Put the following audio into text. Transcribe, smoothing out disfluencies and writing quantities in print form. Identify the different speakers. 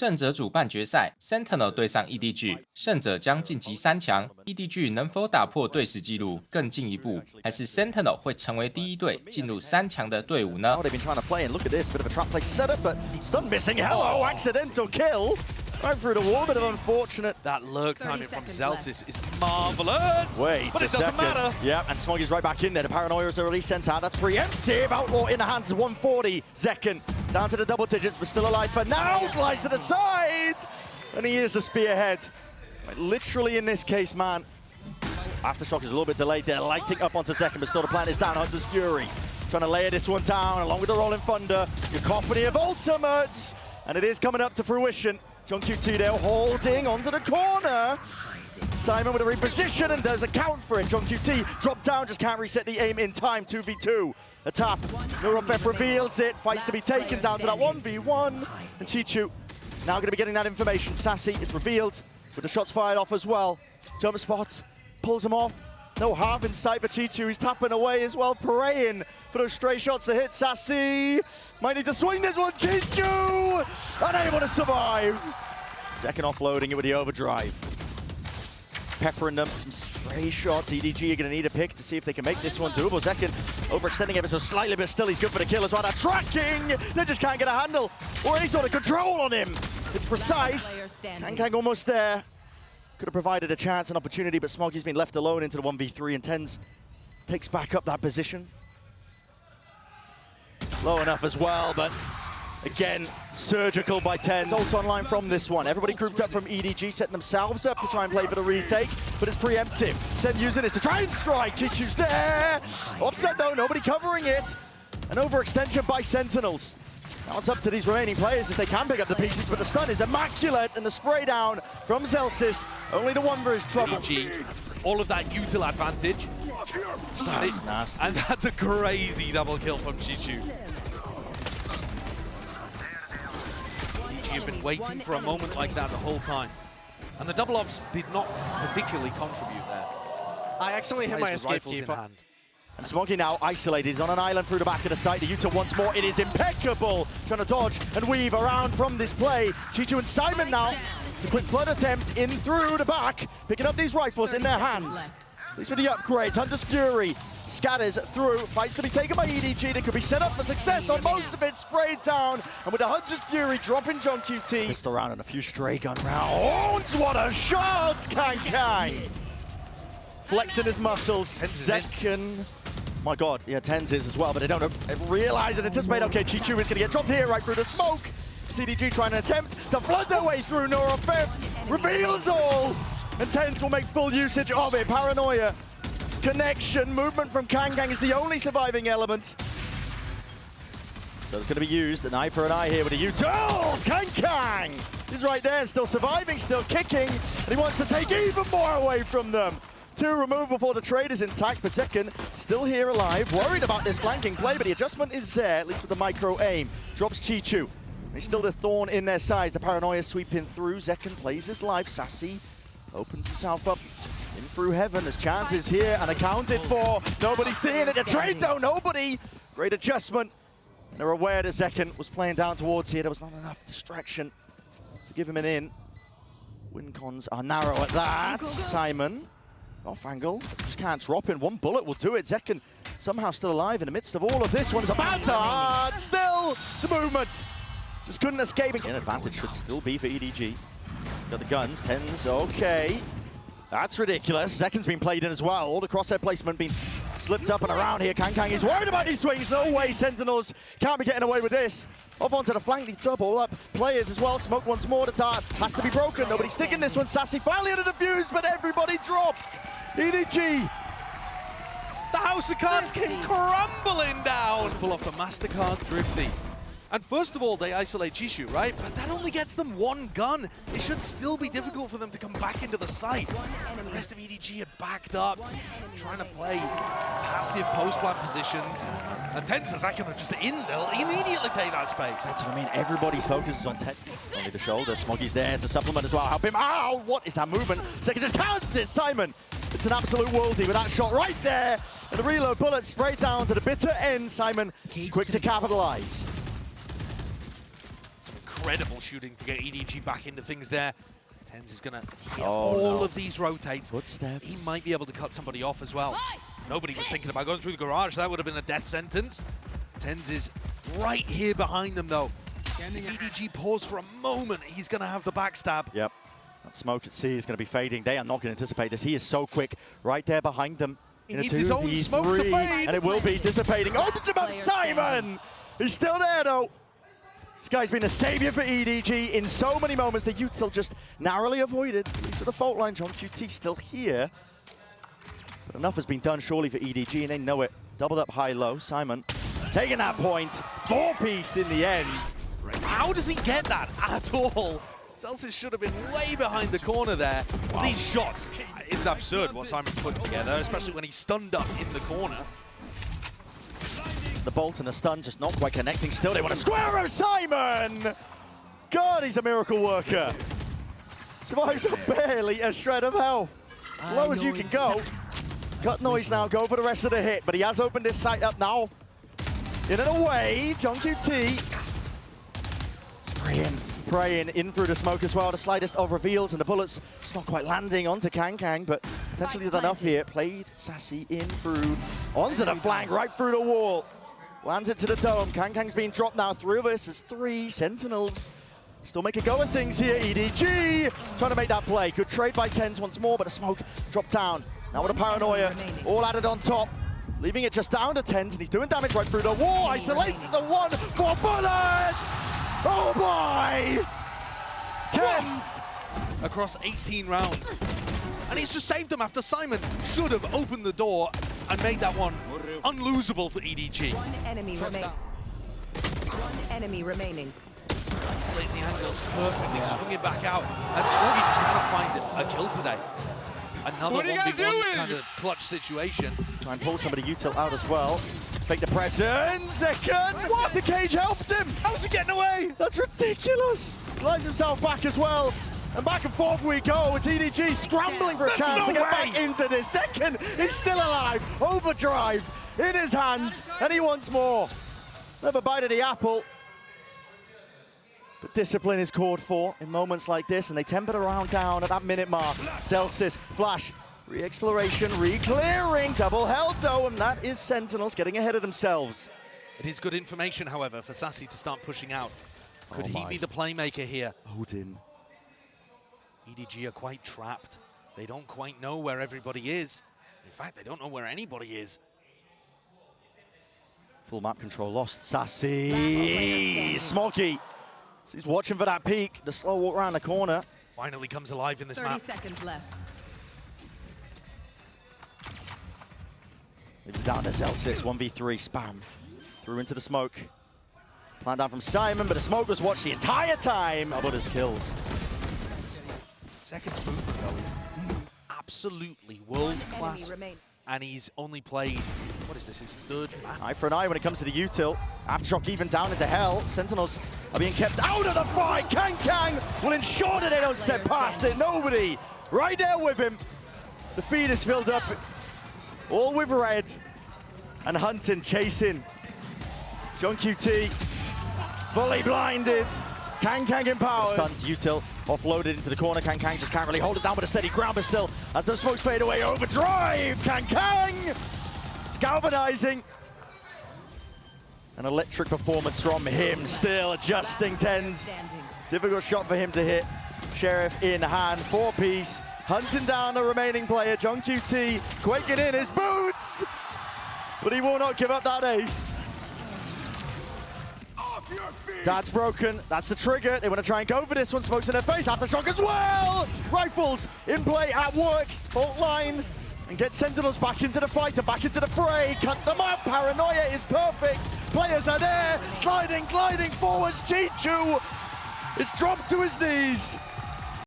Speaker 1: 勝者組半決賽 ，Sentinel 對上 EDG， 勝者將晉級3強。EDG 能否打破隊史紀錄更進一步，還是 Sentinel 會成為第一隊進入3強的隊伍呢？
Speaker 2: Right through the wall, bit of unfortunate.
Speaker 3: That lurk timing from Zellsis is marvelous.
Speaker 2: Wait
Speaker 3: but
Speaker 2: a
Speaker 3: it doesn't
Speaker 2: second.
Speaker 3: matter.
Speaker 2: Yeah, and Smoggy's right back in there. The Paranoia is already sent out. That's preemptive. Outlaw in the hands of 140. Zekken down to the double digits, but still alive for now. Glides to the side. And he is the spearhead. Literally in this case, man. Aftershock is a little bit delayed there. Lighting up onto Zekken, but still the plan is down. Hunter's Fury trying to layer this one down along with the Rolling Thunder. Cacophony of ultimates. And it is coming up to fruition. JungQT there holding onto the corner. Simon with a reposition and does account for it. JungQT dropped down, just can't reset the aim in time. 2v2. A tap. Neurofep reveals it. Fights to be taken down to that 1v1. And Chichu now going to be getting that information. Sassy is revealed with the shots fired off as well. Jump spot pulls him off. No half in sight for Chichu. He's tapping away as well, praying for those stray shots to hit Sassy. Might need to swing this one. Chichu unable to survive. Zekken offloading it with the overdrive. Peppering them, some stray shots. EDG are going to need a pick to see if they can make this one doable. Zekken overextending ever so slightly, but still he's good for the kill as well. That tracking, they just can't get a handle or any sort of control on him. It's precise. KangKang almost there. Could have provided a chance, an opportunity, but Smoggy's been left alone into the 1v3, and TenZ takes back up that position. Low enough as well, but again, surgical by TenZ. Ult online from this one. Everybody grouped up from EDG, setting themselves up to try and play for the retake, but it's preemptive. Sen using this to try and strike. Chichu's there. Offset though, nobody covering it. An overextension by Sentinels. Now it's up to these remaining players if they can pick up the pieces, but the stun is immaculate, and the spray down from Zellsis. Only the Wonder is trouble.
Speaker 3: All of that util advantage.
Speaker 2: That's nasty.
Speaker 3: And that's a crazy double kill from Chichu. You've been waiting for a moment like that the whole time. And the double ops did not particularly contribute there.
Speaker 4: I accidentally hit my escape key.
Speaker 2: And Smoggy now isolated. He's on an island through the back of the site. The util once more. It is impeccable. Trying to dodge and weave around from this play. Chichu and Simon now. It's a quick flood attempt in through the back. Picking up these rifles in their hands. At least with the upgrades. Hunter's Fury scatters through. Fights to be taken by EDG. That could be set up for success on most of it. Sprayed down. And with the Hunter's Fury dropping JungQT. Pistol round and a few stray gun rounds. What a shot! KangKang flexing his muscles. Zekken. My God, yeah, TenZ is as well, but they don't realize and anticipate. Okay, Chichu is going to get dropped here right through the smoke. CDG trying to attempt to flood their way through. Neurofep reveals all, and TenZ will make full usage of it. Paranoia, connection, movement from KangKang is the only surviving element. So it's going to be used, an eye for an eye here with the util. KangKang is right there, still surviving, still kicking, and he wants to take even more away from them. 2 removed before the trade is intact, but Zekken still here alive. Worried about this flanking play, but the adjustment is there, at least with the micro aim. Drops Chichu. He's still the thorn in their sides. The Paranoia sweeping through. Zekken plays his life. Sassy opens himself up in through heaven. There's chances here and accounted for. Nobody's seeing it. The trade though, nobody. Great adjustment. They're aware that Zekken was playing down towards here. There was not enough distraction to give him an in. Win cons are narrow at that. Simon. Off angle, just can't drop in. One bullet will do it. Zekken somehow still alive in the midst of all of this. One's about to hard. Still the movement. Just couldn't escape. An advantage should still be for EDG. Got the guns. TenZ, okay. That's ridiculous. Zekken's been played in as well. All the crosshair placement being slipped up and around here. KangKang is worried about these swings. No way, Sentinels can't be getting away with this. Off onto the flank, they double up players as well. Smoke once more, the dart has to be broken. Nobody's sticking this one. Sassy finally under the defuse, but everybody dropped. EDG.
Speaker 3: The House of Cards came crumbling down. Pull off the MasterCard Thrifty. And first of all, they isolate Chichu, right? But that only gets them 1 gun. It should still be difficult for them to come back into the site. The rest of EDG are backed up, trying to play passive post-plant positions. And TenZ and Zekken are just in. They'll immediately take that space.
Speaker 2: That's what I mean. Everybody's focus is on TenZ. Only the shoulder. Smoggy's there to supplement as well. Help him. Ow! What is that movement? Zekken just counters it. Simon. It's an absolute worldie with that shot right there. And the reload bullet sprayed down to the bitter end. Simon quick to capitalize.
Speaker 3: incredible shooting to get EDG back into things there. TenZ is going to hit
Speaker 2: Oh,
Speaker 3: all
Speaker 2: no.
Speaker 3: of these rotates.
Speaker 2: Footsteps.
Speaker 3: He might be able to cut somebody off as well. Nobody was thinking about going through the garage. That would have been a death sentence. TenZ is right here behind them, though. If EDG pause for a moment, he's going to have the backstab.
Speaker 2: Yep. That smoke at C is going to be fading. They are not going to anticipate this. He is so quick right there behind them.
Speaker 3: He
Speaker 2: In a
Speaker 3: needs his own
Speaker 2: 2v3,
Speaker 3: smoke to fade.
Speaker 2: and it will be dissipating. Opens him up, Simon! He's still there, though. This guy's been a savior for EDG in so many moments. The util just narrowly avoided. These are the fault line. JohnQT still here. But enough has been done, surely, for EDG, and they know it. Doubled up high-low. Simon taking that point. 4-piece in the end.
Speaker 3: How does he get that at all? Celsius should have been way behind the corner there. Wow. These shots, it's absurd what Simon's putting together, especially when he's stunned up in the corner.
Speaker 2: The bolt and the stun just not quite connecting. Still, they want to square of Simon! God, he's a miracle worker. Survives on barely a shred of health. As low as you can go. Cut noise now, go for the rest of the hit, but he has opened his sight up now. In and away, JohnQT. Praying in through the smoke as well. The slightest of reveals, and the bullets just not quite landing onto KangKang, but potentially done enough here. Played Sassy in through, onto the flank, right through the wall. Lands it to the dome. KangKang's being dropped now. 3 versus 3 Sentinels. Still make a go of things here. EDG trying to make that play. Good trade by TenZ once more, but the smoke dropped down. Now with a paranoia, all added on top. Leaving it just down to TenZ, and he's doing damage right through the wall. Isolates the 1 for bullets! Oh boy! TenZ!
Speaker 3: Across 18 rounds. And he's just saved them after Simon should have opened the door and made that one unlosable for EDG.
Speaker 5: One enemy remaining.
Speaker 3: Isolating the angles perfectly, swinging back out. And Smoggy just cannot find a kill today. Another 1v1 kind of clutch situation.
Speaker 2: Try and pull somebody util out as well. Fake the presence. Second. What? The cage helps him. How's he getting away? That's ridiculous. Glides himself back as well. And back and forth we go. It's EDG scrambling for a chance to get back into this. Second. He's still alive. Overdrive in his hands. And he wants more. Never bite of the apple. But discipline is called for in moments like this, and they tempered around down at that minute mark. Celsius, flash, re-exploration, re-clearing, double held though, and that is Sentinels getting ahead of themselves.
Speaker 3: It is good information, however, for Sassy to start pushing out. Could he be the playmaker here?
Speaker 2: Odin.
Speaker 3: EDG are quite trapped. They don't quite know where everybody is. In fact, they don't know where anybody is.
Speaker 2: Full map control lost. Sassy, Smokey. He's watching for that peek. The slow walk around the corner.
Speaker 3: Finally comes alive in this
Speaker 5: 30
Speaker 3: map.
Speaker 5: seconds left.
Speaker 2: It's down to Celsius, 1v3, spam. Through into the smoke. Plant down from Simon, but the smoke was watched the entire time. How about his kills?
Speaker 3: Second's movement, though, is absolutely world-class. And he's only played, what is this, his 3rd map?
Speaker 2: Eye for an eye when it comes to the util. Aftershock even down into hell. Sentinels are being kept out of the fight. KangKang will ensure that they don't step past it. Nobody right there with him. The feed is filled up, all with red. And Hunting chasing. JohnQT fully blinded. KangKang empowered. Stuns util offloaded into the corner. KangKang just can't really hold it down with a steady ground, but still, as those smokes fade away, overdrive. KangKang! It's galvanizing. An electric performance from him, still adjusting TenZ. Difficult shot for him to hit. Sheriff in hand, 4-piece. Hunting down the remaining player, JohnQT, quaking in his boots! But he will not give up that ace. That's broken, that's the trigger. They want to try and go for this one. Smokes in their face, Aftershock as well! Rifles in play at works, fault line, and get Sentinels back into the fight and back into the fray. Cut them up, paranoia is perfect. Players are there, sliding, gliding forwards. Chichu is dropped to his knees.